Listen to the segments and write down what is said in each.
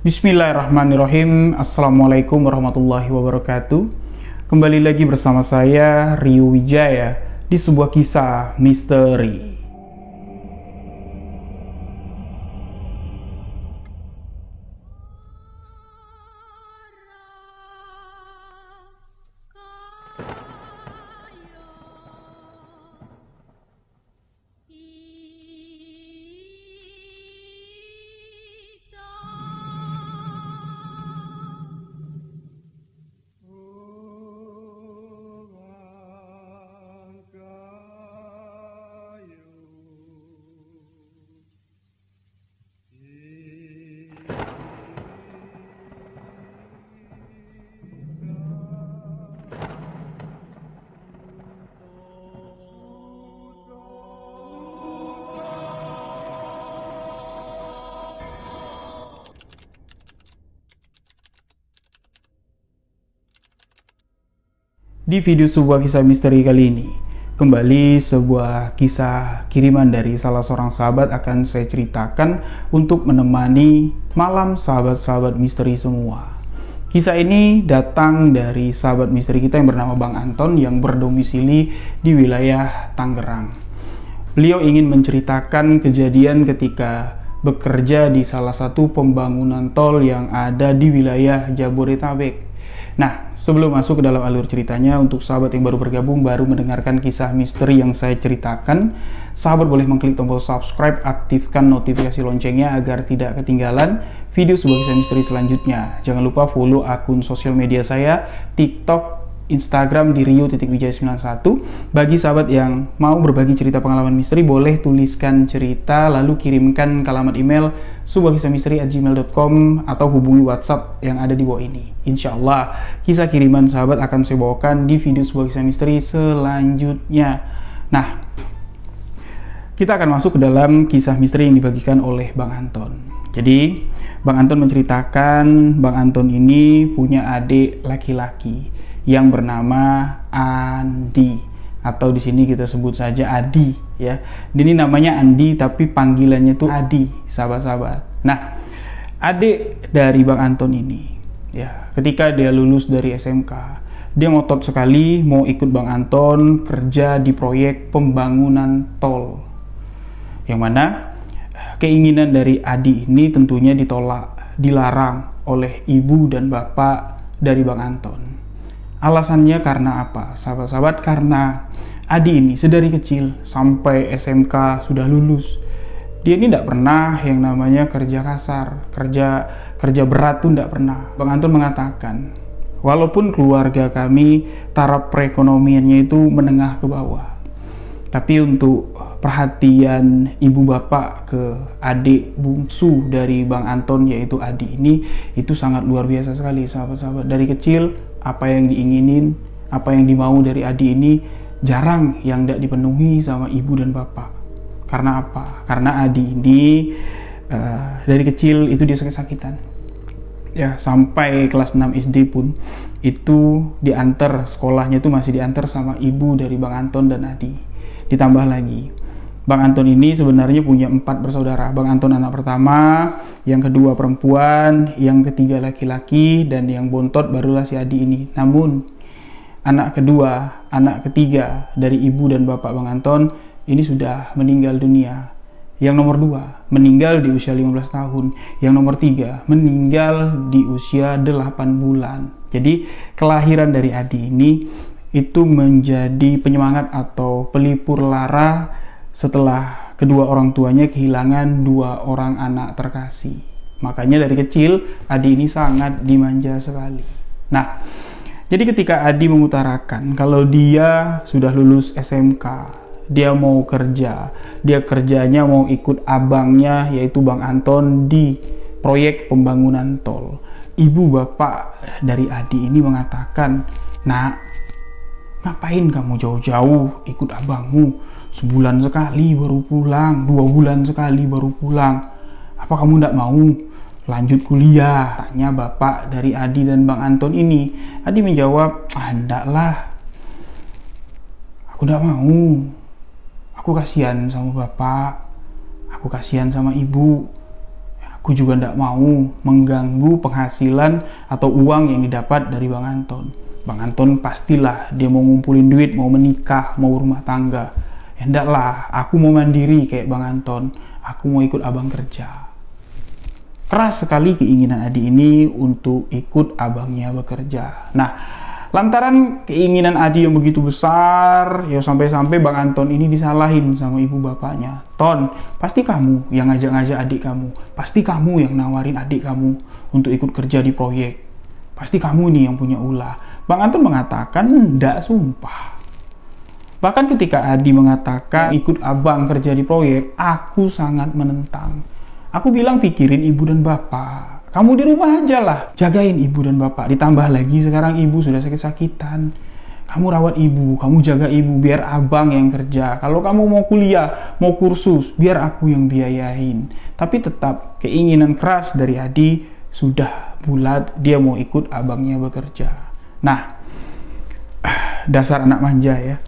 Bismillahirrahmanirrahim. Assalamualaikum warahmatullahi wabarakatuh. Kembali lagi bersama saya Rio Wijaya di sebuah kisah misteri. Di video sebuah kisah misteri kali ini, kembali sebuah kisah kiriman dari salah seorang sahabat akan saya ceritakan untuk menemani malam sahabat-sahabat misteri semua. Kisah ini datang dari sahabat misteri kita yang bernama Bang Anton yang berdomisili di wilayah Tangerang. Beliau ingin menceritakan kejadian ketika bekerja di salah satu pembangunan tol yang ada di wilayah Jabodetabek. Nah, sebelum masuk ke dalam alur ceritanya, untuk sahabat yang baru bergabung, baru mendengarkan kisah misteri yang saya ceritakan, sahabat boleh mengklik tombol subscribe, aktifkan notifikasi loncengnya agar tidak ketinggalan video sebuah kisah misteri selanjutnya. Jangan lupa follow akun sosial media saya, TikTok, Instagram di rio.wijaya91. Bagi sahabat yang mau berbagi cerita pengalaman misteri, boleh tuliskan cerita lalu kirimkan ke alamat email sebuahkisahmisteri@gmail.com atau hubungi WhatsApp yang ada di bawah ini. Insya Allah kisah kiriman sahabat akan saya bawakan di video sebuah kisah misteri selanjutnya. Nah, kita akan masuk ke dalam kisah misteri yang dibagikan oleh Bang Anton. Jadi Bang Anton menceritakan Bang Anton ini punya adik laki-laki yang bernama Andi, atau di sini kita sebut saja Adi ya. Ini namanya Andi tapi panggilannya tuh Adi, sahabat-sahabat. Nah, adik dari Bang Anton ini ya, ketika dia lulus dari SMK, dia ngotot sekali mau ikut Bang Anton kerja di proyek pembangunan tol. Yang mana keinginan dari Adi ini tentunya ditolak, dilarang oleh ibu dan bapak dari Bang Anton. Alasannya karena apa, sahabat-sahabat? Karena Adi ini sedari kecil sampai SMK sudah lulus, dia ini tidak pernah yang namanya kerja kasar, kerja berat tuh tidak pernah. Bang Anton mengatakan, walaupun keluarga kami taraf perekonomiannya itu menengah ke bawah, tapi untuk perhatian ibu bapak ke adik bungsu dari Bang Anton yaitu Adi ini itu sangat luar biasa sekali, sahabat-sahabat. Dari kecil apa yang diinginin, apa yang dimau dari Adi ini jarang yang tidak dipenuhi sama ibu dan bapak. Karena apa? Karena Adi ini dari kecil itu dia sakit-sakitan ya, sampai kelas 6 SD pun itu diantar, sekolahnya itu masih diantar sama ibu dari Bang Anton dan Adi. Ditambah lagi, Bang Anton ini sebenarnya punya 4 bersaudara. Bang Anton anak pertama, yang kedua perempuan, yang ketiga laki-laki, dan yang bontot barulah si Adi ini. Namun anak kedua, anak ketiga dari ibu dan bapak Bang Anton ini sudah meninggal dunia. Yang nomor 2 meninggal di usia 15 tahun. Yang nomor 3 meninggal di usia 8 bulan. Jadi kelahiran dari Adi ini itu menjadi penyemangat atau pelipur lara setelah kedua orang tuanya kehilangan 2 orang anak terkasih. Makanya dari kecil Adi ini sangat dimanja sekali. Nah, jadi ketika Adi mengutarakan kalau dia sudah lulus SMK, dia mau kerja, dia kerjanya mau ikut abangnya yaitu Bang Anton di proyek pembangunan tol. Ibu bapak dari Adi ini mengatakan, "Nak, ngapain kamu jauh-jauh ikut abangmu? Sebulan sekali baru pulang, 2 bulan sekali baru pulang. Apa kamu tidak mau lanjut kuliah?" Tanya bapak dari Adi dan Bang Anton ini. Adi menjawab, "Enggak lah, aku tidak mau. Aku kasihan sama bapak, aku kasihan sama ibu. aku juga tidak mau mengganggu penghasilan atau uang yang didapat dari Bang Anton. Bang Anton pastilah dia mau ngumpulin duit, mau menikah, mau rumah tangga. Ya enggak lah, aku mau mandiri kayak Bang Anton. Aku mau ikut abang kerja. Keras sekali keinginan Adi ini untuk ikut abangnya bekerja. Nah, lantaran keinginan Adi yang begitu besar, ya sampai-sampai Bang Anton ini disalahin sama ibu bapaknya. Ton, pasti kamu yang ngajak-ngajak adik kamu. Pasti kamu yang nawarin adik kamu untuk ikut kerja di proyek. Pasti kamu nih yang punya ulah. Bang Anton mengatakan, enggak, sumpah. Bahkan ketika Adi mengatakan ikut abang kerja di proyek, aku sangat menentang. Aku bilang pikirin ibu dan bapak. Kamu di rumah aja lah, jagain ibu dan bapak. Ditambah lagi sekarang ibu sudah sakit-sakitan. Kamu rawat ibu, kamu jaga ibu, biar abang yang kerja. Kalau kamu mau kuliah, mau kursus, biar aku yang biayain. Tapi tetap keinginan keras dari Adi sudah bulat, dia mau ikut abangnya bekerja. Nah, dasar anak manja ya.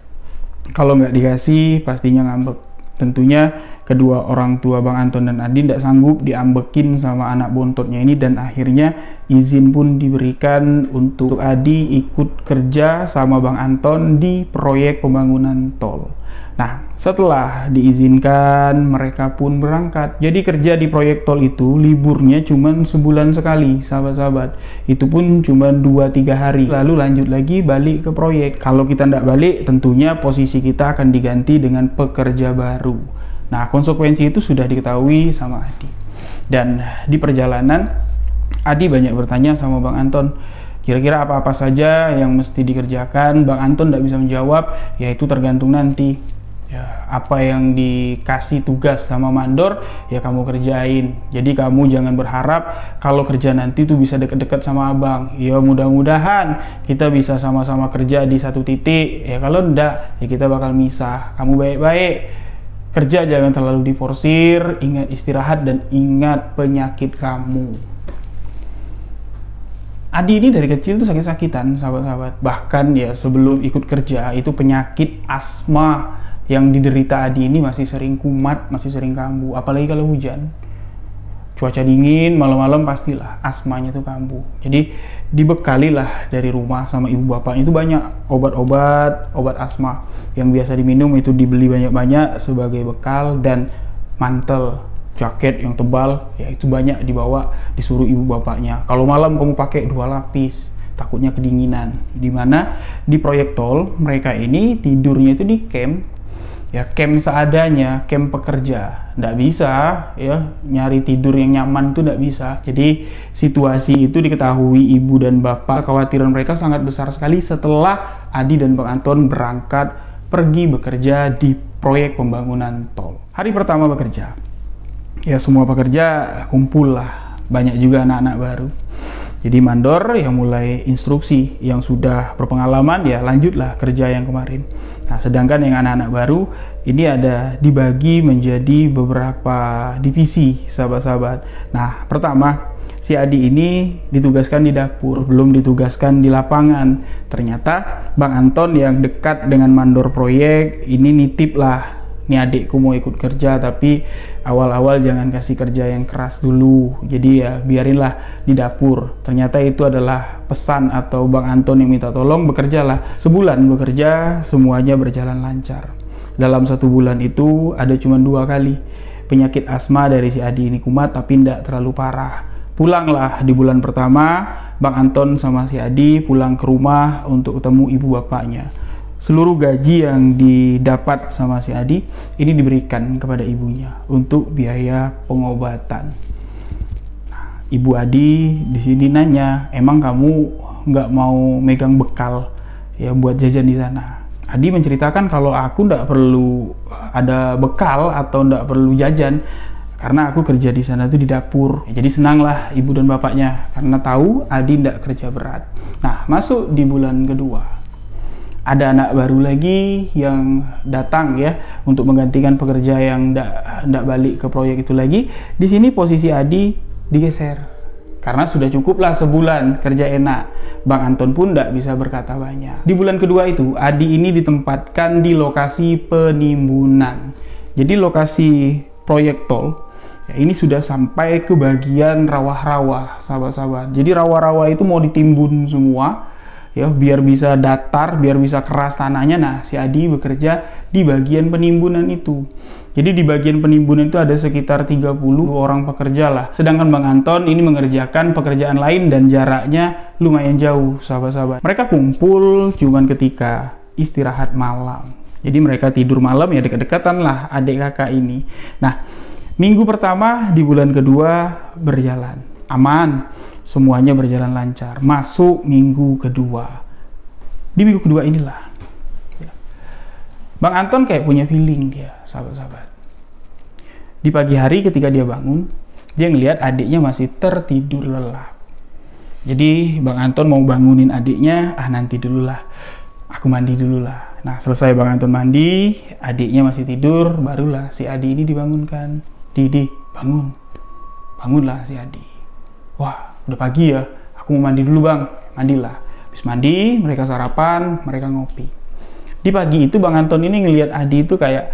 Kalau nggak dikasih, pastinya ngambek. Tentunya kedua orang tua Bang Anton dan Adi tidak sanggup diambekin sama anak bontotnya ini, dan akhirnya izin pun diberikan untuk Adi ikut kerja sama Bang Anton di proyek pembangunan tol. Nah, setelah diizinkan, mereka pun berangkat. Jadi kerja di proyek tol itu liburnya cuma sebulan sekali, sahabat-sahabat. Itu pun cuma 2-3 hari. Lalu lanjut lagi balik ke proyek. Kalau kita tidak balik, tentunya posisi kita akan diganti dengan pekerja baru. Nah, konsekuensi itu sudah diketahui sama Adi. Dan di perjalanan, Adi banyak bertanya sama Bang Anton. Kira-kira apa-apa saja yang mesti dikerjakan. Bang Anton tidak bisa menjawab, yaitu tergantung nanti. Ya, apa yang dikasih tugas sama mandor, ya kamu kerjain. Jadi kamu jangan berharap kalau kerja nanti tuh bisa deket-deket sama abang. Ya mudah-mudahan kita bisa sama-sama kerja di satu titik. Ya kalau enggak, ya kita bakal misah. Kamu baik-baik kerja, jangan terlalu diforsir. Ingat istirahat dan ingat penyakit kamu. Adi ini dari kecil tuh sakit-sakitan, sahabat-sahabat. Bahkan ya sebelum ikut kerja itu penyakit asma yang diderita Adi ini masih sering kumat, masih sering kambuh. Apalagi kalau hujan, cuaca dingin, malam-malam pastilah asmanya tuh kambuh. Jadi dibekalilah dari rumah sama ibu bapaknya itu banyak obat asma yang biasa diminum, itu dibeli banyak-banyak sebagai bekal, dan mantel, jaket yang tebal, ya itu banyak dibawa, disuruh ibu bapaknya. Kalau malam kamu pakai 2 lapis, takutnya kedinginan. Dimana di proyek tol mereka ini tidurnya itu di camp. Ya camp seadanya, camp pekerja. Nggak bisa ya nyari tidur yang nyaman, itu nggak bisa. Jadi situasi itu diketahui ibu dan bapak. Kekhawatiran mereka sangat besar sekali setelah Adi dan Bang Anton berangkat pergi bekerja di proyek pembangunan tol. Hari pertama bekerja, ya semua pekerja kumpul lah. Banyak juga anak-anak baru. Jadi mandor yang mulai instruksi, yang sudah berpengalaman ya lanjutlah kerja yang kemarin. Nah, sedangkan yang anak-anak baru ini ada dibagi menjadi beberapa divisi, sahabat-sahabat. Nah, pertama si Adi ini ditugaskan di dapur, belum ditugaskan di lapangan. Ternyata Bang Anton yang dekat dengan mandor proyek ini nitip lah, nih adikku mau ikut kerja, tapi awal-awal jangan kasih kerja yang keras dulu. Jadi ya biarinlah di dapur. Ternyata itu adalah pesan atau Bang Anton yang minta tolong, bekerjalah. Sebulan bekerja, semuanya berjalan lancar. Dalam 1 bulan itu ada cuma 2 kali penyakit asma dari si Adi ini kumat, tapi tidak terlalu parah. Pulanglah di bulan pertama, Bang Anton sama si Adi pulang ke rumah untuk ketemu ibu bapaknya. Seluruh gaji yang didapat sama si Adi ini diberikan kepada ibunya untuk biaya pengobatan. Nah, Ibu Adi di sini nanya, emang kamu nggak mau megang bekal ya buat jajan di sana? Adi menceritakan kalau aku nggak perlu ada bekal atau nggak perlu jajan karena aku kerja di sana tuh di dapur. Ya, jadi senanglah ibu dan bapaknya karena tahu Adi nggak kerja berat. Nah, masuk di bulan kedua. Ada anak baru lagi yang datang ya untuk menggantikan pekerja yang ndak balik ke proyek itu lagi. Di sini posisi Adi digeser karena sudah cukuplah sebulan kerja enak. Bang Anton pun ndak bisa berkata banyak. Di bulan kedua itu Adi ini ditempatkan di lokasi penimbunan. Jadi lokasi proyek tol Ya, ini sudah sampai ke bagian rawa-rawa, sahabat-sahabat. Jadi rawa-rawa itu mau ditimbun semua, ya, biar bisa datar, biar bisa keras tanahnya. Nah, si Adi bekerja di bagian penimbunan itu. Jadi di bagian penimbunan itu ada sekitar 30 orang pekerja lah. Sedangkan Bang Anton ini mengerjakan pekerjaan lain dan jaraknya lumayan jauh, sahabat-sahabat. Mereka kumpul cuman ketika istirahat malam. Jadi mereka tidur malam ya dekat-dekatan lah adik kakak ini. Nah, minggu pertama di bulan kedua berjalan aman, semuanya berjalan lancar. Masuk minggu kedua. Di minggu kedua inilah Bang Anton kayak punya feeling dia, sahabat-sahabat. Di pagi hari ketika dia bangun, dia ngelihat adiknya masih tertidur lelap. Jadi Bang Anton mau bangunin adiknya, nanti dulu lah, aku mandi dulu lah. Nah, selesai Bang Anton mandi, adiknya masih tidur, barulah si Adi ini dibangunkan. Di, bangun. Bangunlah si Adi. Wah, udah pagi ya, aku mau mandi dulu Bang. Mandilah. Habis mandi, mereka sarapan, mereka ngopi. Di pagi itu Bang Anton ini ngelihat Adi itu kayak,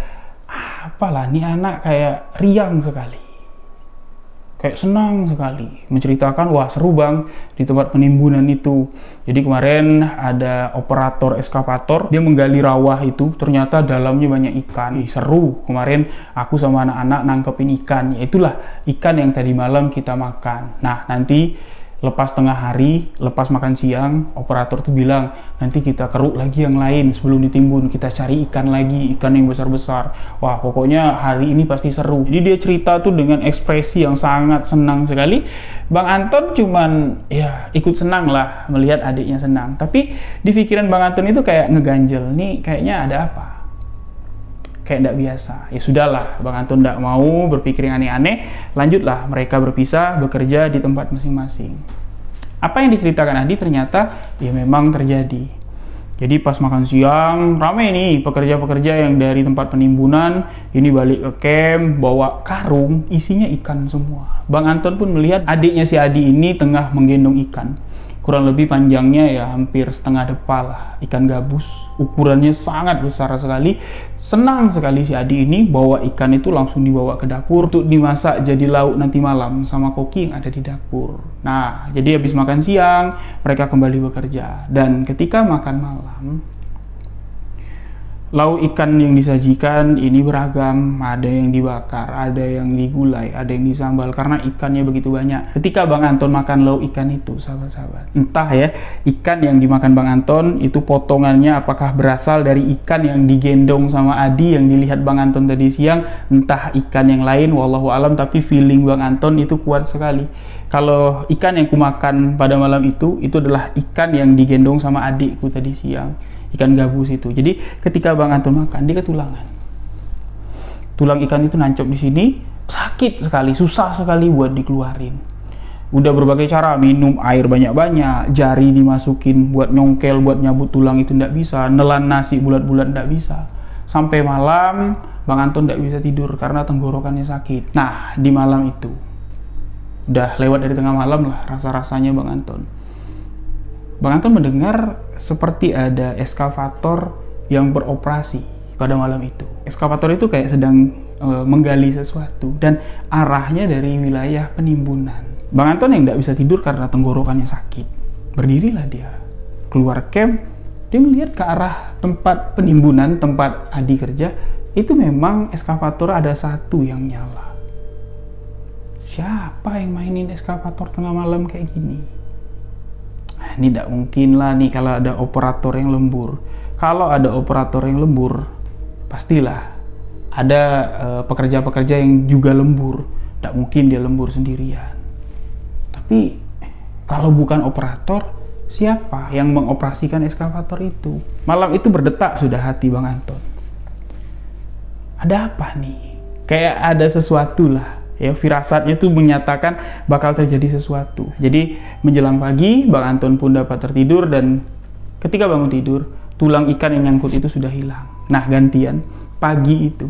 apalah nih anak kayak riang sekali. Kayak senang sekali. Menceritakan, wah seru Bang di tempat penimbunan itu. Jadi kemarin ada operator eskavator, dia menggali rawa itu, ternyata dalamnya banyak ikan. Seru, kemarin aku sama anak-anak nangkepin ikan. Ya itulah ikan yang tadi malam kita makan. Nah, nanti lepas tengah hari, lepas makan siang, operator tuh bilang, nanti kita keruk lagi yang lain sebelum ditimbun, kita cari ikan lagi, ikan yang besar-besar. Wah, pokoknya hari ini pasti seru. Jadi dia cerita tuh dengan ekspresi yang sangat senang sekali. Bang Anton cuman ya ikut senang lah melihat adiknya senang. Tapi di pikiran Bang Anton itu kayak ngeganjel, nih kayaknya ada apa? Kayak tidak biasa. Ya sudahlah, Bang Anton tidak mau berpikir yang aneh-aneh. Lanjutlah, mereka berpisah, bekerja di tempat masing-masing. Apa yang diceritakan Adi ternyata ya memang terjadi. Jadi pas makan siang, ramai nih pekerja-pekerja yang dari tempat penimbunan, ini balik ke camp, bawa karung, isinya ikan semua. Bang Anton pun melihat adiknya si Adi ini tengah menggendong ikan. Kurang lebih panjangnya ya hampir setengah depa lah, ikan gabus, ukurannya sangat besar sekali. Senang sekali si Adi ini bawa ikan itu langsung dibawa ke dapur untuk dimasak jadi lauk nanti malam sama koki yang ada di dapur. Nah, jadi habis makan siang mereka kembali bekerja, dan ketika makan malam lauk ikan yang disajikan ini beragam, ada yang dibakar, ada yang digulai, ada yang disambal karena ikannya begitu banyak. Ketika Bang Anton makan lauk ikan itu, sahabat-sahabat, entah ya ikan yang dimakan Bang Anton itu potongannya apakah berasal dari ikan yang digendong sama Adi yang dilihat Bang Anton tadi siang, entah ikan yang lain, wallahu alam, tapi feeling Bang Anton itu kuat sekali. Kalau ikan yang kumakan pada malam itu adalah ikan yang digendong sama adikku tadi siang, ikan gabus itu. Jadi ketika Bang Anton makan, dia ketulangan. Tulang ikan itu nancap di sini, sakit sekali, susah sekali buat dikeluarin. Udah berbagai cara, minum air banyak-banyak, jari dimasukin buat nyongkel, buat nyabut tulang itu ndak bisa, nelan nasi bulat-bulat ndak bisa. Sampai malam, Bang Anton ndak bisa tidur karena tenggorokannya sakit. Nah, di malam itu, udah lewat dari tengah malam lah rasa-rasanya Bang Anton. Bang Anton mendengar seperti ada eskavator yang beroperasi pada malam itu. Eskavator itu kayak sedang menggali sesuatu dan arahnya dari wilayah penimbunan. Bang Anton yang tidak bisa tidur karena tenggorokannya sakit, berdirilah dia keluar camp. Dia melihat ke arah tempat penimbunan, tempat Adi kerja. Itu memang eskavator ada satu yang nyala. Siapa yang mainin eskavator tengah malam kayak gini? Ini tidak mungkin lah nih kalau ada operator yang lembur. Kalau ada operator yang lembur, pastilah ada pekerja-pekerja yang juga lembur. Tidak mungkin dia lembur sendirian. Tapi kalau bukan operator, siapa yang mengoperasikan eskavator itu? Malam itu berdetak sudah hati Bang Anton. Ada apa nih? Kayak ada sesuatu lah. Ya, firasatnya tuh menyatakan bakal terjadi sesuatu. Jadi menjelang pagi, Bang Anton pun dapat tertidur, dan ketika bangun tidur, tulang ikan yang nyangkut itu sudah hilang. Nah, gantian pagi itu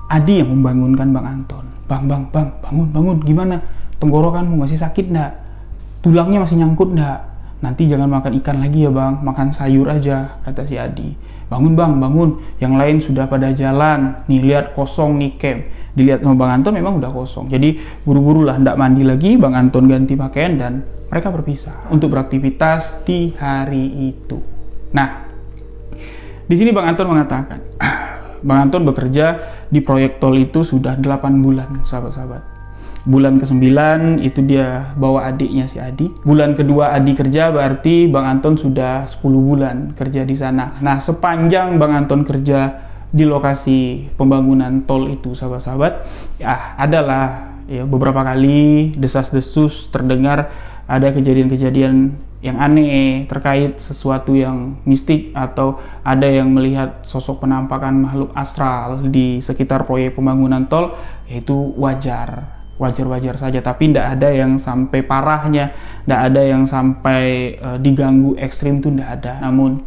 Adi yang membangunkan Bang Anton. Bang, bangun, gimana? Tenggorokanmu masih sakit ndak? Tulangnya masih nyangkut ndak? Nanti jangan makan ikan lagi ya Bang, makan sayur aja, kata si Adi. Bangun Bang, bangun. Yang lain sudah pada jalan. Nih lihat kosong nih camp. dilihat sama Bang Anton memang udah kosong. Jadi buru-buru lah, ndak mandi lagi, Bang Anton ganti pakaian dan mereka berpisah untuk beraktivitas di hari itu. Nah, di sini Bang Anton mengatakan, Bang Anton bekerja di proyek tol itu sudah 8 bulan, sahabat-sahabat. Bulan ke-9 itu dia bawa adiknya si Adi. Bulan kedua Adi kerja, berarti Bang Anton sudah 10 bulan kerja di sana. Nah, sepanjang Bang Anton kerja di lokasi pembangunan tol itu, sahabat-sahabat, ya adalah ya beberapa kali desas-desus terdengar ada kejadian-kejadian yang aneh terkait sesuatu yang mistik, atau ada yang melihat sosok penampakan makhluk astral di sekitar proyek pembangunan tol. Yaitu wajar saja, tapi tidak ada yang sampai parahnya, tidak ada yang sampai diganggu ekstrim, tuh tidak ada. Namun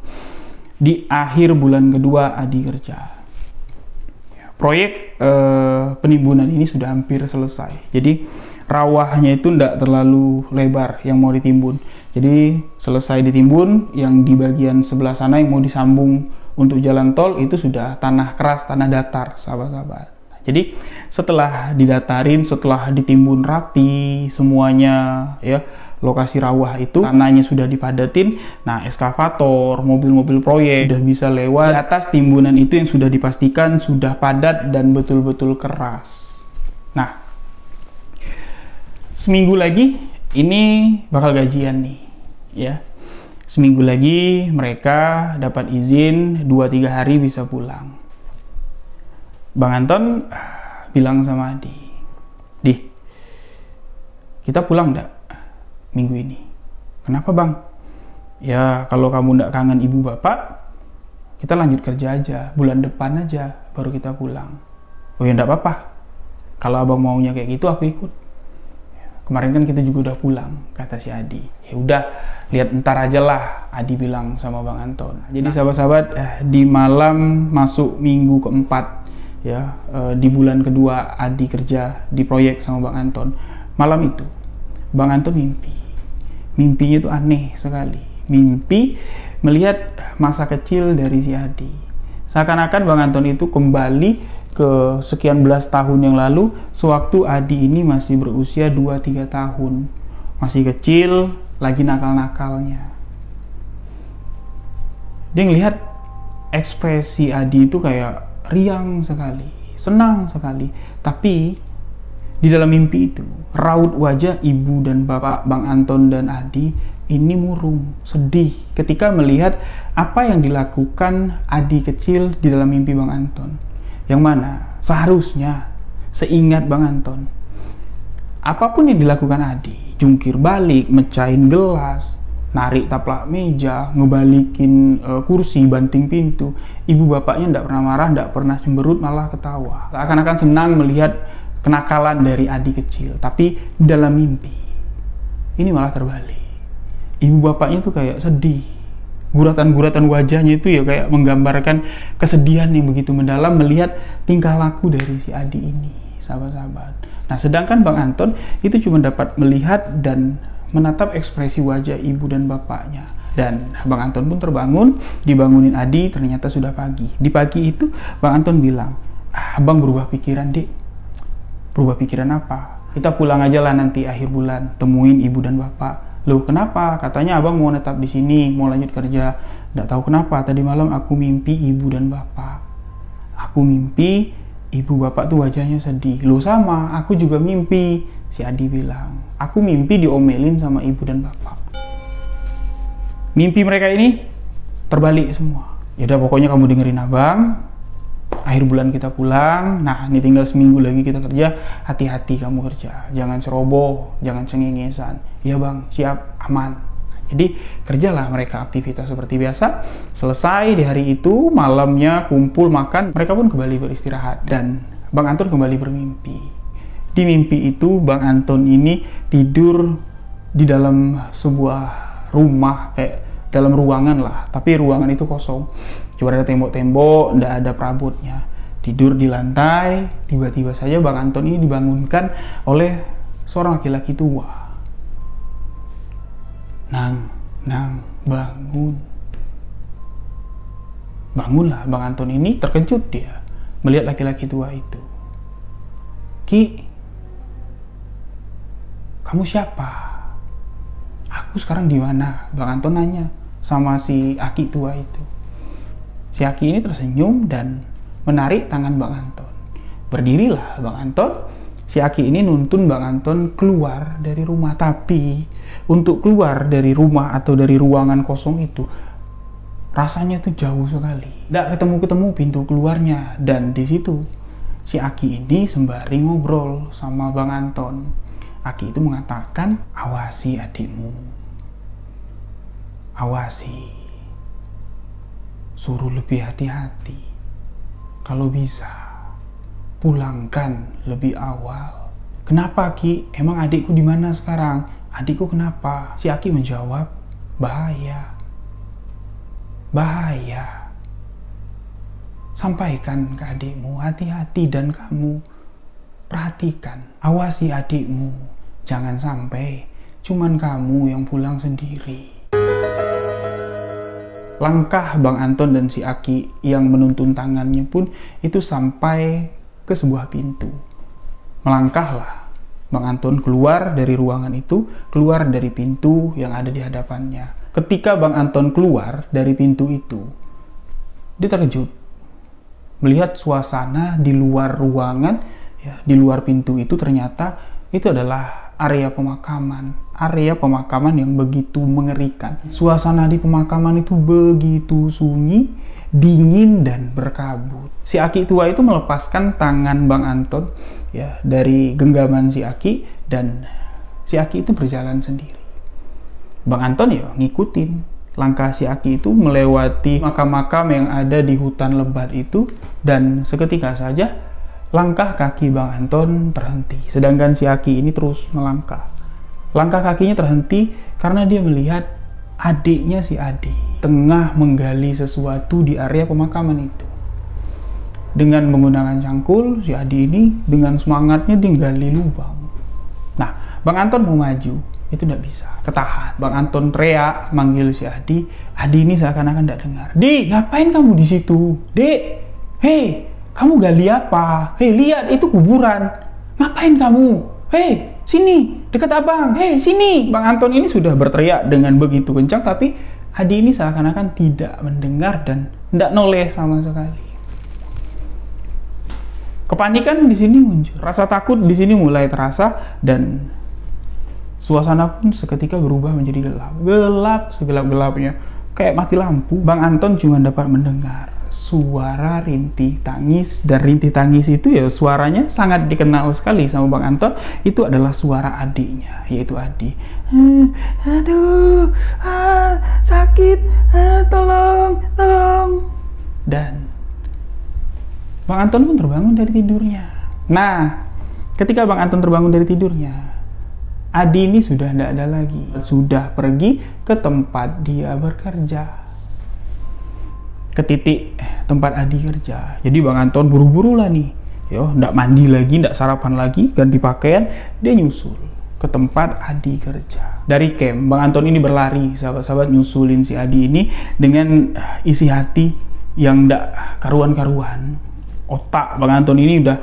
di akhir bulan kedua Adi kerja, proyek penimbunan ini sudah hampir selesai. Jadi rawahnya itu tidak terlalu lebar yang mau ditimbun. Jadi selesai ditimbun, yang di bagian sebelah sana yang mau disambung untuk jalan tol itu sudah tanah keras, tanah datar, sahabat-sahabat. Jadi setelah didatarin, setelah ditimbun rapi semuanya, ya lokasi rawah itu tanahnya sudah dipadatin. Nah, eskavator, mobil-mobil proyek sudah bisa lewat di atas timbunan itu yang sudah dipastikan sudah padat dan betul-betul keras. Nah, seminggu lagi ini bakal gajian nih, ya. Seminggu lagi mereka dapat izin 2-3 hari bisa pulang. Bang Anton bilang sama Adi, "Di, kita pulang ndak minggu ini?" "Kenapa Bang?" "Ya kalau kamu ndak kangen ibu bapak, kita lanjut kerja aja, bulan depan aja baru kita pulang." "Oh ya ndak apa-apa, kalau abang maunya kayak gitu aku ikut. Kemarin kan kita juga udah pulang," kata si Adi. "Ya udah, lihat ntar aja lah," Adi bilang sama Bang Anton. Jadi sahabat-sahabat, di malam masuk minggu keempat, ya, di bulan kedua Adi kerja di proyek sama Bang Anton. Malam itu Bang Anton mimpinya itu aneh sekali. Mimpi melihat masa kecil dari si Adi. Seakan-akan Bang Anton itu kembali ke sekian belas tahun yang lalu, sewaktu Adi ini masih berusia 2-3 tahun, masih kecil, lagi nakal-nakalnya. Dia ngelihat ekspresi Adi itu kayak riang sekali, senang sekali. Tapi di dalam mimpi itu, raut wajah ibu dan bapak Bang Anton dan Adi ini murung, sedih ketika melihat apa yang dilakukan Adi kecil di dalam mimpi Bang Anton. Yang mana seharusnya, seingat Bang Anton, apapun yang dilakukan Adi, jungkir balik, mecahin gelas, narik taplak meja, ngebalikin kursi, banting pintu, ibu bapaknya tidak pernah marah, tidak pernah cemberut, malah ketawa. Seakan-akan senang melihat kenakalan dari Adi kecil. Tapi dalam mimpi ini malah terbalik. Ibu bapaknya tuh kayak sedih. Guratan-guratan wajahnya itu ya kayak menggambarkan kesedihan yang begitu mendalam melihat tingkah laku dari si Adi ini, sahabat-sahabat. Nah, sedangkan Bang Anton itu cuma dapat melihat dan menatap ekspresi wajah ibu dan bapaknya. Dan Bang Anton pun terbangun, dibangunin Adi, ternyata sudah pagi. Di pagi itu Bang Anton bilang, "Abang berubah pikiran, Dek." "Berubah pikiran apa?" "Kita pulang aja lah nanti akhir bulan, temuin ibu dan bapak." "Loh kenapa?" "Katanya abang mau tetap di sini, mau lanjut kerja." "Nggak tahu kenapa, tadi malam aku mimpi ibu dan bapak. Aku mimpi ibu bapak tuh wajahnya sedih." "Loh sama, aku juga mimpi," si Adi bilang. "Aku mimpi diomelin sama ibu dan bapak." Mimpi mereka ini terbalik semua. Yaudah pokoknya kamu dengerin abang, akhir bulan kita pulang. Nah ini tinggal seminggu lagi kita kerja. Hati-hati kamu kerja, jangan ceroboh, jangan cengengesan. "Ya bang, siap, aman." Jadi kerjalah mereka aktivitas seperti biasa. Selesai di hari itu, malamnya kumpul makan, mereka pun kembali beristirahat. Dan Bang Anton kembali bermimpi. Di mimpi itu Bang Anton ini tidur di dalam sebuah rumah, kayak dalam ruangan lah, tapi ruangan itu kosong, cuma ada tembok-tembok, tidak ada perabotnya. Tidur di lantai, tiba-tiba saja Bang Anton ini dibangunkan oleh seorang laki-laki tua. Nang, bangun. Bangunlah Bang Anton ini, terkejut dia melihat laki-laki tua itu. Ki, kamu siapa? Aku sekarang di mana? Bang Anton nanya sama si Aki tua itu. Si Aki ini tersenyum dan menarik tangan Bang Anton. Berdirilah Bang Anton. Si Aki ini nuntun Bang Anton keluar dari rumah. Tapi untuk keluar dari rumah atau dari ruangan kosong itu, rasanya tuh jauh sekali. Nggak ketemu-ketemu pintu keluarnya. Dan di situ si Aki ini sembari ngobrol sama Bang Anton. Aki itu mengatakan, awasi adikmu. Awasi. Suruh lebih hati-hati. Kalau bisa, pulangkan lebih awal. Kenapa, Ki? Emang adikku di mana sekarang? Adikku kenapa? Si Aki menjawab, bahaya. Bahaya. Sampaikan ke adikmu, hati-hati, dan kamu perhatikan, awasi adikmu. Jangan sampai cuman kamu yang pulang sendiri. Langkah Bang Anton dan si Aki yang menuntun tangannya pun itu sampai ke sebuah pintu. Melangkahlah Bang Anton keluar dari ruangan itu, keluar dari pintu yang ada di hadapannya. Ketika Bang Anton keluar dari pintu itu, dia terkejut melihat suasana di luar ruangan, ya, di luar pintu itu ternyata itu adalah area pemakaman. Area pemakaman yang begitu mengerikan. Suasana di pemakaman itu begitu sunyi, dingin, dan berkabut. Si Aki tua itu melepaskan tangan Bang Anton, ya, dari genggaman si Aki, dan si Aki itu berjalan sendiri. Bang Anton ya ngikutin langkah si Aki itu melewati makam-makam yang ada di hutan lebat itu, dan seketika saja langkah kaki Bang Anton terhenti. Sedangkan si Aki ini terus melangkah. Langkah kakinya terhenti karena dia melihat adiknya si Adi tengah menggali sesuatu di area pemakaman itu. Dengan menggunakan cangkul, si Adi ini dengan semangatnya dia gali lubang. Nah, Bang Anton mau maju, itu tidak bisa, ketahan. Bang Anton teriak manggil si Adi. Adi ini seakan-akan tidak dengar. Di, ngapain kamu di situ? Dek, hei, kamu gali apa? Hei, lihat itu kuburan. Ngapain kamu? Hei, sini, dekat abang. Hei, sini. Bang Anton ini sudah berteriak dengan begitu kencang, tapi Adi ini seakan-akan tidak mendengar dan tidak noleh sama sekali. Kepanikan di sini muncul. Rasa takut di sini mulai terasa dan suasana pun seketika berubah menjadi gelap. Gelap segelap-gelapnya. Kayak mati lampu. Bang Anton cuma dapat mendengar suara rintih tangis, dan rintih tangis itu ya suaranya sangat dikenal sekali sama Bang Anton. Itu adalah suara adiknya, yaitu Adi. Aduh, sakit, tolong. Dan Bang Anton pun terbangun dari tidurnya. Nah, ketika Bang Anton terbangun dari tidurnya, Adi ini sudah tidak ada lagi, sudah pergi ke tempat dia bekerja, ke titik tempat Adi kerja. Jadi Bang Anton buru-buru lah nih, nggak mandi lagi, nggak sarapan lagi, ganti pakaian, dia nyusul ke tempat Adi kerja. Dari camp, Bang Anton ini berlari, sahabat-sahabat, nyusulin si Adi ini dengan isi hati yang nggak karuan-karuan. Otak Bang Anton ini udah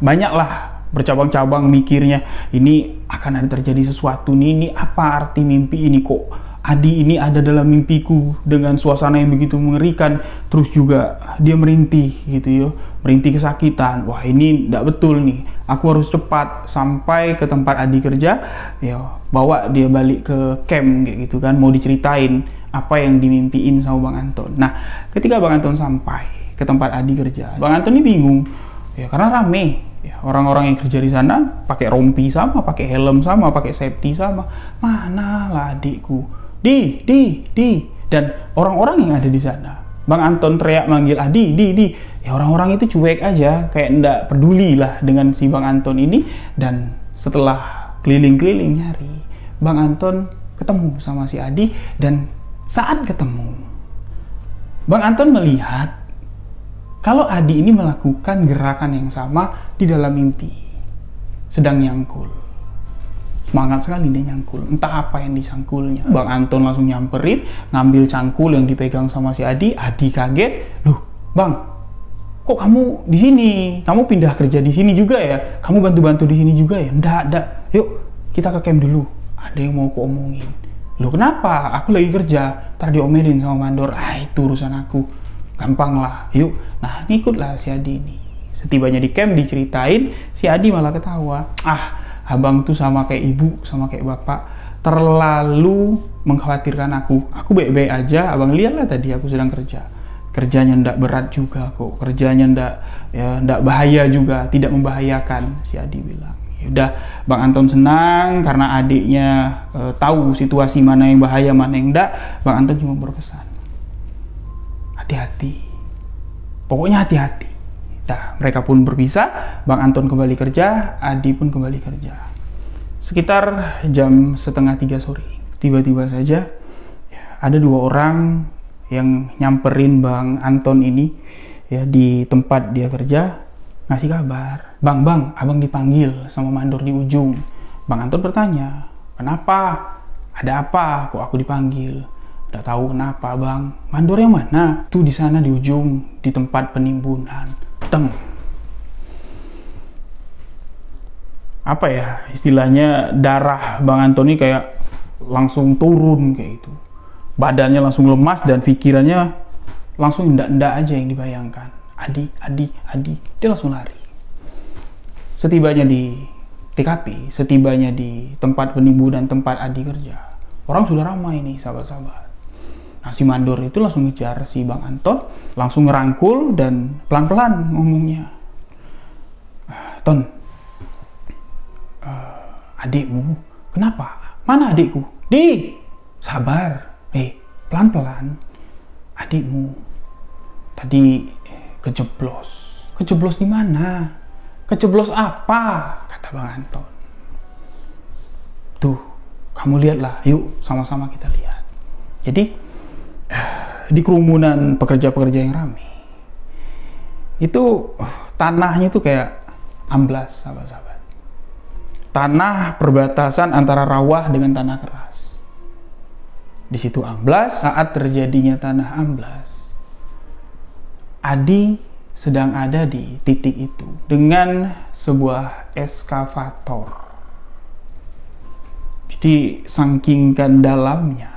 banyak lah bercabang-cabang mikirnya, ini akan ada terjadi sesuatu nih, ini apa arti mimpi ini, kok Adi ini ada dalam mimpiku dengan suasana yang begitu mengerikan, terus juga dia merintih gitu ya, merintih kesakitan. Wah, ini tidak betul nih, aku harus cepat sampai ke tempat Adi kerja, ya, bawa dia balik ke camp kayak gitu kan, mau diceritain apa yang dimimpiin sama Bang Anton. Nah, ketika Bang Anton sampai ke tempat Adi kerja, Bang Anton ini bingung ya, karena rame ya, orang-orang yang kerja di sana pakai rompi sama, pakai helm sama, pakai safety sama. Mana lah adikku? Di. Dan orang-orang yang ada di sana, Bang Anton teriak manggil Adi, di. Ya, orang-orang itu cuek aja, kayak ndak peduli lah dengan si Bang Anton ini. Dan setelah keliling-keliling nyari, Bang Anton ketemu sama si Adi. Dan saat ketemu, Bang Anton melihat kalau Adi ini melakukan gerakan yang sama di dalam mimpi, sedang nyangkul. Semangat sekali dia nyangkul, entah apa yang disangkulnya. Bang Anton langsung nyamperin, ngambil cangkul yang dipegang sama si Adi. Adi kaget, loh bang, kok kamu di sini? Kamu pindah kerja di sini juga ya? Kamu bantu-bantu di sini juga ya? Ndak. Yuk, kita ke camp dulu. Ada yang mau aku omongin. Loh kenapa? Aku lagi kerja. Ntar diomelin sama mandor. Itu urusan aku. Gampang lah. Yuk. Nah, ngikutlah si Adi ini. Setibanya di camp diceritain, si Adi malah ketawa. Abang tuh sama kayak ibu, sama kayak bapak. Terlalu mengkhawatirkan aku. Aku baik-baik aja. Abang lihatlah tadi aku sedang kerja. Kerjanya ndak berat juga kok, kerjanya ndak bahaya juga, tidak membahayakan, si Adi bilang. Yaudah, Bang Anton senang karena adiknya tahu situasi mana yang bahaya, mana yang ndak. Bang Anton cuma berpesan, hati-hati, pokoknya hati-hati. Dah, mereka pun berpisah. Bang Anton kembali kerja, Adi pun kembali kerja. Sekitar jam 2:30 sore, tiba-tiba saja ada 2 orang yang nyamperin Bang Anton ini ya di tempat dia kerja, ngasih kabar, bang, abang dipanggil sama mandor di ujung. Bang Anton bertanya, kenapa? Ada apa? Kok aku dipanggil? Udah tahu kenapa bang? Mandor yang mana? Tuh di sana di ujung, di tempat penimbunan. Teng. Apa ya istilahnya, darah Bang Anton ini kayak langsung turun kayak gitu. Badannya langsung lemas dan pikirannya langsung ndak aja yang dibayangkan. Adi. Dia langsung lari. Setibanya di TKP, setibanya di tempat penimbunan tempat Adi kerja, orang sudah ramai nih sahabat-sahabat. Nah si mandor itu langsung ngejar si Bang Anton, langsung ngerangkul dan pelan-pelan ngomongnya. Ton, adikmu kenapa? Mana adikku? Sabar. Pelan-pelan. Adikmu tadi kejeblos. Kejeblos di mana? Kejeblos apa? Kata Bang Anton. Tuh, kamu lihatlah. Yuk, sama-sama kita lihat. Jadi, di kerumunan pekerja-pekerja yang ramai, itu tanahnya itu kayak amblas, sahabat-sahabat. Tanah perbatasan antara rawa dengan tanah keras. Di situ amblas. Saat terjadinya tanah amblas, Adi sedang ada di titik itu dengan sebuah eskavator. Jadi saking kan dalamnya,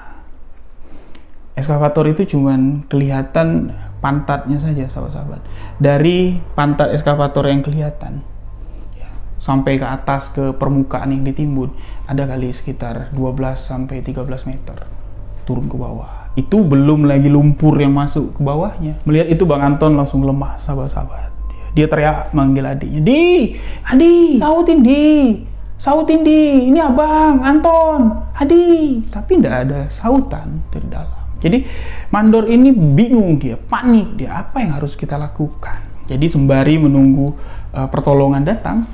eskavator itu cuman kelihatan pantatnya saja, sahabat-sahabat. Dari pantat eskavator yang kelihatan sampai ke atas ke permukaan yang ditimbun ada kali sekitar 12-13 meter turun ke bawah. Itu belum lagi lumpur yang masuk ke bawahnya. Melihat itu Bang Anton langsung lemah, sahabat-sahabat. Dia teriak manggil adiknya, Adi, sautin di, ini abang Anton, Adi. Tapi tidak ada sautan dari dalam. Jadi mandor ini bingung, dia panik, dia apa yang harus kita lakukan. Jadi sembari menunggu pertolongan datang,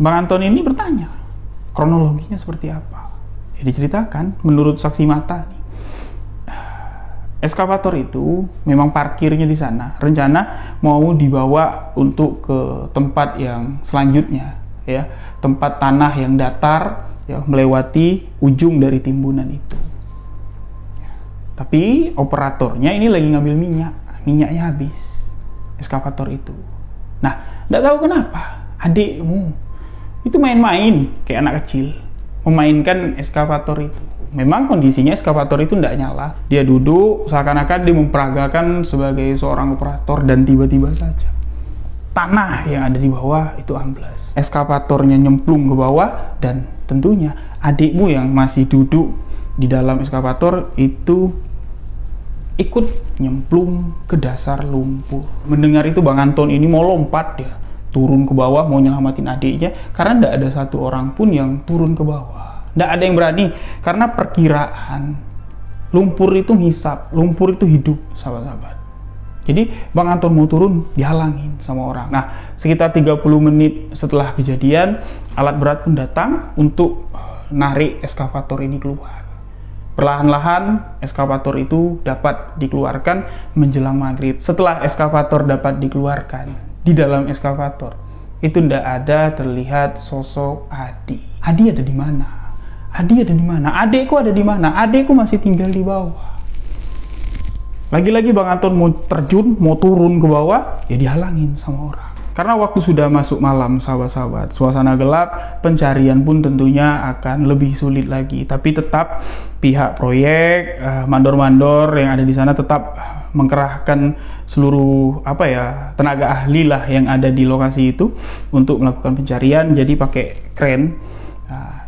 Bang Anton ini bertanya kronologinya seperti apa. Diceritakan menurut saksi mata nih, eskavator itu memang parkirnya di sana, rencana mau dibawa untuk ke tempat yang selanjutnya, ya, tempat tanah yang datar, ya, melewati ujung dari timbunan itu. Tapi operatornya ini lagi ngambil minyaknya habis, eskavator itu. Nah, nggak tahu kenapa adikmu itu main-main kayak anak kecil, memainkan eskavator itu. Memang kondisinya eskavator itu tidak nyala. Dia duduk seakan-akan dia memperagakan sebagai seorang operator, dan tiba-tiba saja tanah yang ada di bawah itu amblas. Eskavatornya nyemplung ke bawah, dan tentunya adikmu yang masih duduk di dalam eskavator itu ikut nyemplung ke dasar lumpur. Mendengar itu Bang Anton ini mau lompat, dia turun ke bawah mau nyelamatin adiknya, karena tidak ada satu orang pun yang turun ke bawah. Tidak ada yang berani, karena perkiraan lumpur itu ngisap, lumpur itu hidup, sahabat-sahabat. Jadi Bang Anton mau turun, dihalangin sama orang. Nah, sekitar 30 menit setelah kejadian, alat berat pun datang untuk narik eskavator ini keluar. Perlahan-lahan eskavator itu dapat dikeluarkan menjelang maghrib. Setelah eskavator dapat dikeluarkan, di dalam eskavator itu tidak ada terlihat sosok Adi. Adi ada di mana? Adi ada di mana? Adikku ada di mana? Adikku masih tinggal di bawah. Lagi-lagi Bang Anton mau terjun, mau turun ke bawah, ya dihalangin sama orang. Karena waktu sudah masuk malam, sahabat-sahabat, suasana gelap, pencarian pun tentunya akan lebih sulit lagi. Tapi tetap pihak proyek, mandor-mandor yang ada di sana tetap mengkerahkan seluruh tenaga ahli lah yang ada di lokasi itu untuk melakukan pencarian. Jadi pakai kren,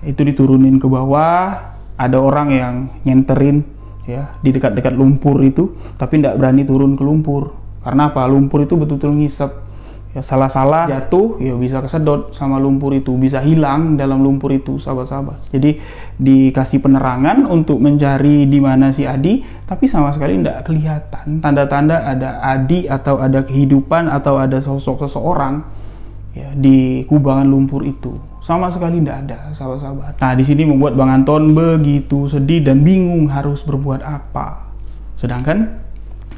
itu diturunin ke bawah. Ada orang yang nyenterin ya di dekat-dekat lumpur itu, tapi tidak berani turun ke lumpur. Karena apa? Lumpur itu betul-betul ngisep. Ya, salah-salah jatuh ya bisa kesedot sama lumpur itu, bisa hilang dalam lumpur itu, sahabat-sahabat. Jadi dikasih penerangan untuk mencari di mana si Adi, tapi sama sekali tidak kelihatan tanda-tanda ada Adi atau ada kehidupan atau ada sosok seseorang ya di kubangan lumpur itu. Sama sekali tidak ada, sahabat-sahabat. Nah, di sini membuat Bang Anton begitu sedih dan bingung harus berbuat apa. Sedangkan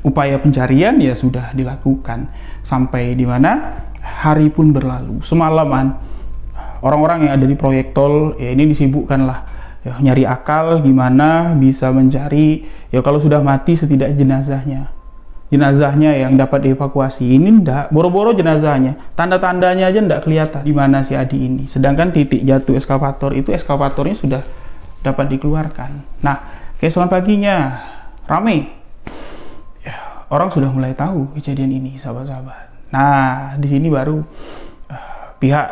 upaya pencarian ya sudah dilakukan sampai di mana hari pun berlalu. Semalaman orang-orang yang ada di proyek tol ya ini disibukkan lah ya, nyari akal gimana bisa mencari ya kalau sudah mati setidak jenazahnya yang dapat dievakuasi. Ini ndak, boro-boro jenazahnya, tanda-tandanya aja ndak kelihatan di mana si Adi ini. Sedangkan titik jatuh eskavator itu, eskavatornya sudah dapat dikeluarkan. Nah, keesokan paginya rame. Orang sudah mulai tahu kejadian ini, sahabat-sahabat. Nah, di sini baru pihak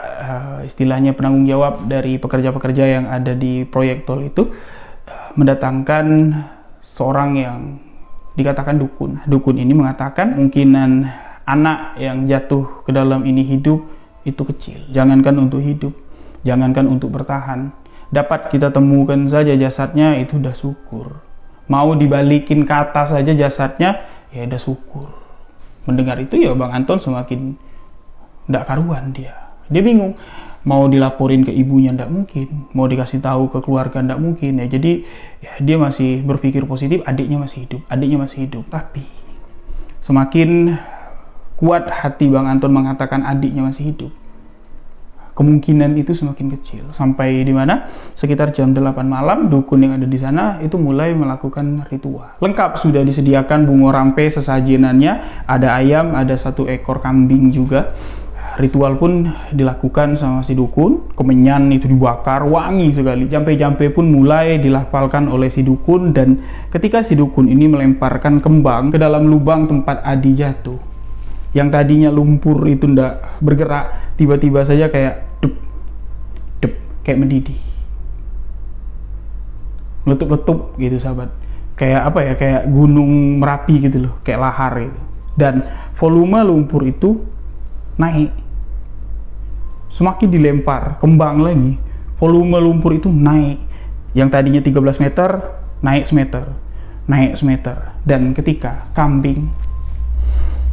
istilahnya penanggung jawab dari pekerja-pekerja yang ada di proyek tol itu mendatangkan seorang yang dikatakan dukun. Dukun ini mengatakan kemungkinan anak yang jatuh ke dalam ini hidup itu kecil. Jangankan untuk hidup, jangankan untuk bertahan. Dapat kita temukan saja jasadnya itu udah syukur. Mau dibalikin ke atas saja jasadnya ya udah syukur. Mendengar itu ya Bang Anton semakin ndak karuan dia bingung. Mau dilaporin ke ibunya ndak mungkin, mau dikasih tahu ke keluarga ndak mungkin ya. Jadi ya dia masih berpikir positif, adiknya masih hidup. Tapi semakin kuat hati Bang Anton mengatakan adiknya masih hidup, kemungkinan itu semakin kecil. Sampai di mana sekitar jam 8 malam dukun yang ada di sana itu mulai melakukan ritual. Lengkap sudah disediakan bungo rampe sesajenannya, ada ayam, ada 1 ekor kambing juga. Ritual pun dilakukan sama si dukun, kemenyan itu dibakar, wangi sekali. Jampe-jampe pun mulai dilafalkan oleh si dukun, dan ketika si dukun ini melemparkan kembang ke dalam lubang tempat Adi jatuh, yang tadinya lumpur itu ndak bergerak, tiba-tiba saja kayak dep, kayak mendidih, meletup-letup gitu, sahabat. Kayak apa ya, kayak gunung Merapi gitu loh, kayak lahar gitu. Dan volume lumpur itu naik. Semakin dilempar kembang lagi, volume lumpur itu naik. Yang tadinya 13 meter, naik semeter. Dan ketika kambing,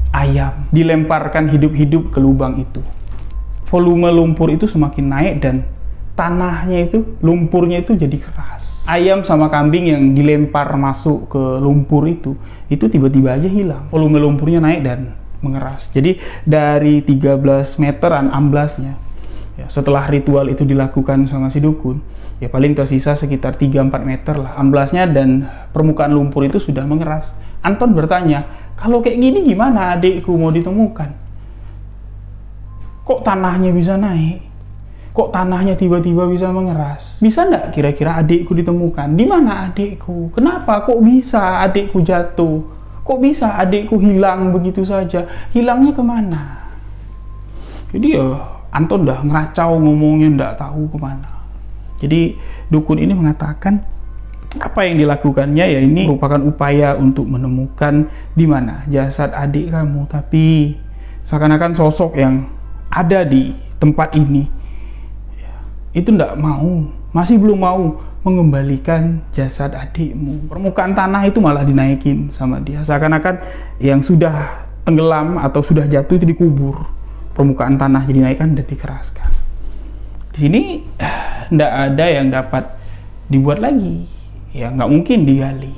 ayam dilemparkan hidup-hidup ke lubang itu, volume lumpur itu semakin naik dan tanahnya itu, lumpurnya itu jadi keras. Ayam sama kambing yang dilempar masuk ke lumpur itu tiba-tiba aja hilang. Volume lumpurnya naik dan mengeras. Jadi dari 13 meteran amblasnya, ya, setelah ritual itu dilakukan sama si dukun, ya paling tersisa sekitar 3-4 meter lah amblasnya, dan permukaan lumpur itu sudah mengeras. Anton bertanya, kalau kayak gini gimana adikku mau ditemukan? Kok tanahnya bisa naik? Kok tanahnya tiba-tiba bisa mengeras? Bisa nggak kira-kira adikku ditemukan? Di mana adikku? Kenapa kok bisa adikku jatuh? Kok bisa adikku hilang begitu saja? Hilangnya kemana? Jadi ya Anton udah ngeracau ngomongnya, nggak tahu kemana. Jadi dukun ini mengatakan apa yang dilakukannya ya ini merupakan upaya untuk menemukan di mana jasad adik kamu. Tapi seakan-akan sosok yang ada di tempat ini itu nggak mau, masih belum mau mengembalikan jasad adikmu. Permukaan tanah itu malah dinaikin sama dia, seakan-akan yang sudah tenggelam atau sudah jatuh itu dikubur, permukaan tanah jadi naikkan dan dikeraskan. Di sini nggak ada yang dapat dibuat lagi, ya nggak mungkin digali.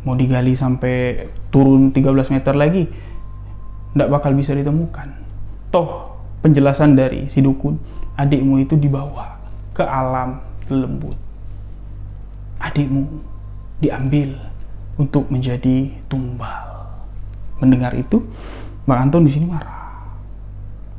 Mau digali sampai turun 13 meter lagi nggak bakal bisa ditemukan. Toh penjelasan dari si dukun, adikmu itu dibawa ke alam lembut, adikmu diambil untuk menjadi tumbal. Mendengar itu, Bang Anton di sini marah.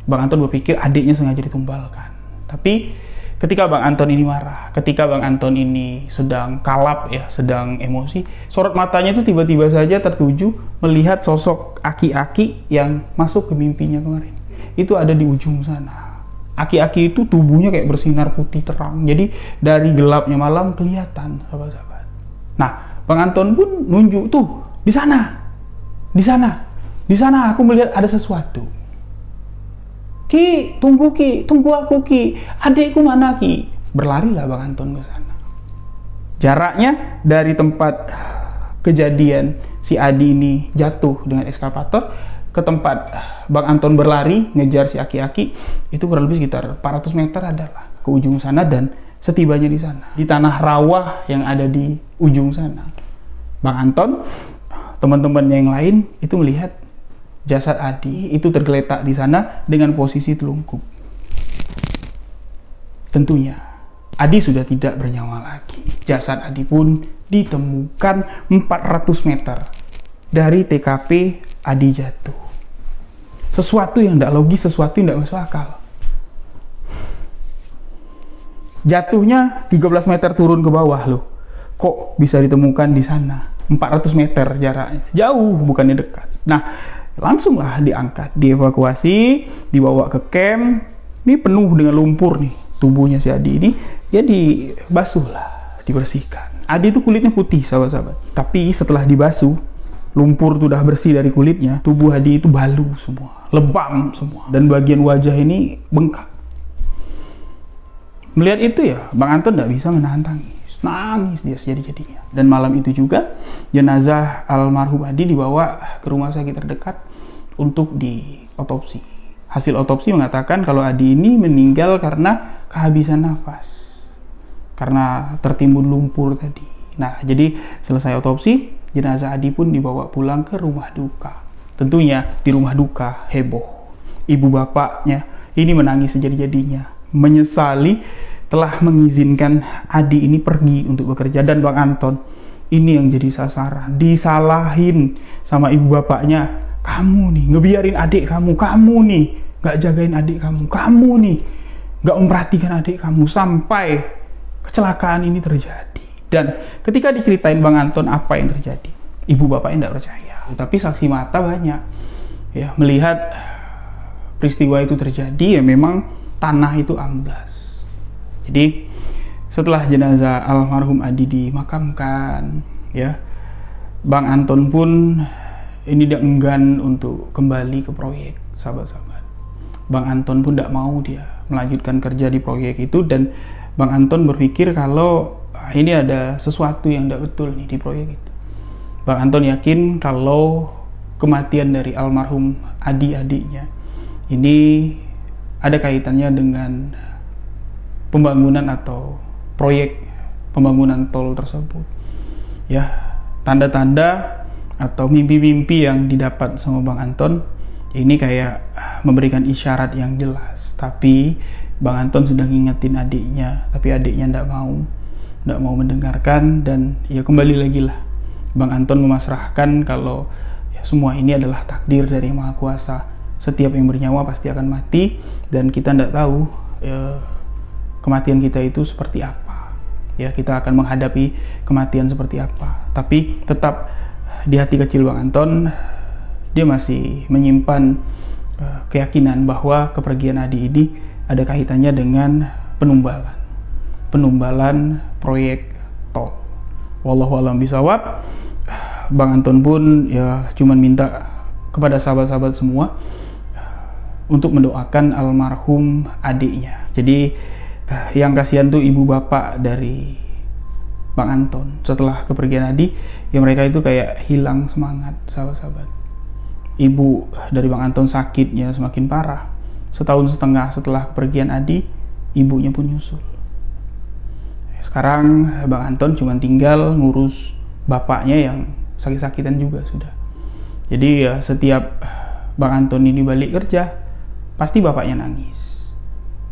Bang Anton berpikir adiknya sengaja ditumbalkan. Tapi ketika Bang Anton ini marah, ketika Bang Anton ini sedang kalap ya, sedang emosi, sorot matanya itu tiba-tiba saja tertuju melihat sosok aki-aki yang masuk ke mimpinya kemarin. Itu ada di ujung sana. Aki-aki itu tubuhnya kayak bersinar putih terang. Jadi dari gelapnya malam kelihatan, sahabat-sahabat. Nah, Bang Anton pun nunjuk tuh, di sana. Di sana. Di sana aku melihat ada sesuatu. Ki, tunggu aku Ki. Adikku mana Ki? Berlarilah Bang Anton ke sana. Jaraknya dari tempat kejadian si Adi ini jatuh dengan eskavator ke tempat Bang Anton berlari ngejar si aki-aki itu kurang lebih sekitar 400 meter adalah ke ujung sana. Dan setibanya di sana, di tanah rawa yang ada di ujung sana, Bang Anton, teman-temannya yang lain itu melihat jasad Adi itu tergeletak di sana dengan posisi telungkup. Tentunya Adi sudah tidak bernyawa lagi. Jasad Adi pun ditemukan 400 meter dari TKP Adi jatuh. Sesuatu yang tidak logis, sesuatu yang tidak masuk akal. Jatuhnya 13 meter turun ke bawah loh. Kok bisa ditemukan di sana? 400 meter jaraknya. Jauh, bukannya dekat. Nah, langsunglah diangkat, dievakuasi, dibawa ke camp. Ini penuh dengan lumpur nih tubuhnya si Adi ini. Jadi basuh lah, dibersihkan. Adi itu kulitnya putih, sahabat-sahabat. Tapi setelah dibasuh, lumpur itu udah bersih dari kulitnya, tubuh Adi itu balu semua, lebam semua, dan bagian wajah ini bengkak. Melihat itu ya, Bang Anton tidak bisa menahan tangis. Nangis dia sejadi-jadinya. Dan malam itu juga jenazah almarhum Adi dibawa ke rumah sakit terdekat untuk diotopsi. Hasil otopsi mengatakan kalau Adi ini meninggal karena kehabisan nafas, karena tertimbun lumpur tadi. Nah, jadi selesai otopsi, jenazah Adi pun dibawa pulang ke rumah duka. Tentunya di rumah duka heboh. Ibu bapaknya ini menangis sejadi-jadinya, menyesali telah mengizinkan Adi ini pergi untuk bekerja. Dan Bang Anton ini yang jadi sasaran, disalahin sama ibu bapaknya. Kamu nih ngebiarin adik kamu nih gak jagain adik kamu nih gak memperhatikan adik kamu sampai kecelakaan ini terjadi. Dan ketika diceritain Bang Anton apa yang terjadi, ibu bapaknya tidak percaya. Tapi saksi mata banyak ya melihat peristiwa itu terjadi. Ya memang tanah itu amblas. Jadi setelah jenazah almarhum Adi dimakamkan, ya Bang Anton pun ini tidak enggan untuk kembali ke proyek, sahabat-sahabat. Bang Anton pun tidak mau dia melanjutkan kerja di proyek itu, dan Bang Anton berpikir kalau ini ada sesuatu yang tidak betul nih di proyek itu. Bang Anton yakin kalau kematian dari almarhum Adi-adiknya ini ada kaitannya dengan pembangunan atau proyek pembangunan tol tersebut. Ya, tanda-tanda atau mimpi-mimpi yang didapat sama Bang Anton ini kayak memberikan isyarat yang jelas. Tapi Bang Anton sudah ngingetin adiknya, tapi adiknya tidak mau mendengarkan. Dan ya kembali lagi lah, Bang Anton memasrahkan kalau ya, semua ini adalah takdir dari Yang Maha Kuasa. Setiap yang bernyawa pasti akan mati, dan kita tidak tahu kematian kita itu seperti apa. Ya, kita akan menghadapi kematian seperti apa. Tapi tetap di hati kecil Bang Anton, dia masih menyimpan keyakinan bahwa kepergian Adi ini ada kaitannya dengan penumbalan proyek tol. Wallahu a'lam bishawab. Bang Anton pun ya cuman minta kepada sahabat-sahabat semua untuk mendoakan almarhum adiknya. Jadi yang kasihan tuh ibu bapak dari Bang Anton. Setelah kepergian Adi, ya mereka itu kayak hilang semangat, sahabat-sahabat. Ibu dari Bang Anton sakitnya semakin parah. Setahun setengah setelah kepergian Adi, ibunya pun nyusul. Sekarang Bang Anton cuma tinggal ngurus bapaknya yang sakit-sakitan juga sudah. Jadi ya setiap Bang Anton ini balik kerja, pasti bapaknya nangis.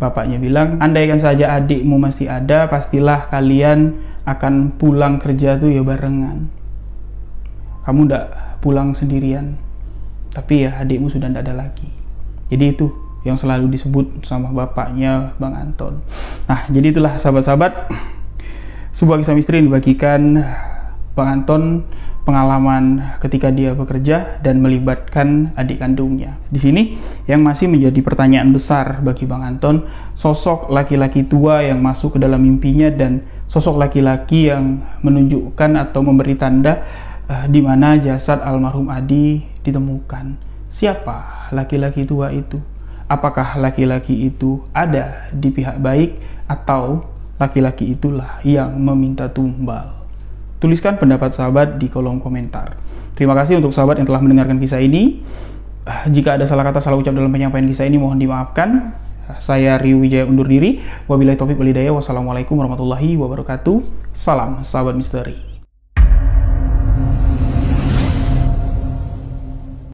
Bapaknya bilang, andaikan saja adikmu masih ada, pastilah kalian akan pulang kerja tuh ya barengan. kamu ndak pulang sendirian, tapi ya adikmu sudah ndak ada lagi. Jadi itu yang selalu disebut sama bapaknya Bang Anton. Nah, jadi itulah sahabat-sahabat, sebuah kisah misteri yang dibagikan Bang Anton, pengalaman ketika dia bekerja dan melibatkan adik kandungnya. Di sini yang masih menjadi pertanyaan besar bagi Bang Anton, sosok laki-laki tua yang masuk ke dalam mimpinya dan sosok laki-laki yang menunjukkan atau memberi tanda di mana jasad almarhum Adi ditemukan. Siapa laki-laki tua itu? Apakah laki-laki itu ada di pihak baik atau laki-laki itulah yang meminta tumbal? Tuliskan pendapat sahabat di kolom komentar. Terima kasih untuk sahabat yang telah mendengarkan kisah ini. Jika ada salah kata, salah ucap dalam penyampaian kisah ini, mohon dimaafkan. Saya Rio Wijaya undur diri. Wabillahi taufiq wal hidayah. Wassalamualaikum warahmatullahi wabarakatuh. Salam sahabat misteri.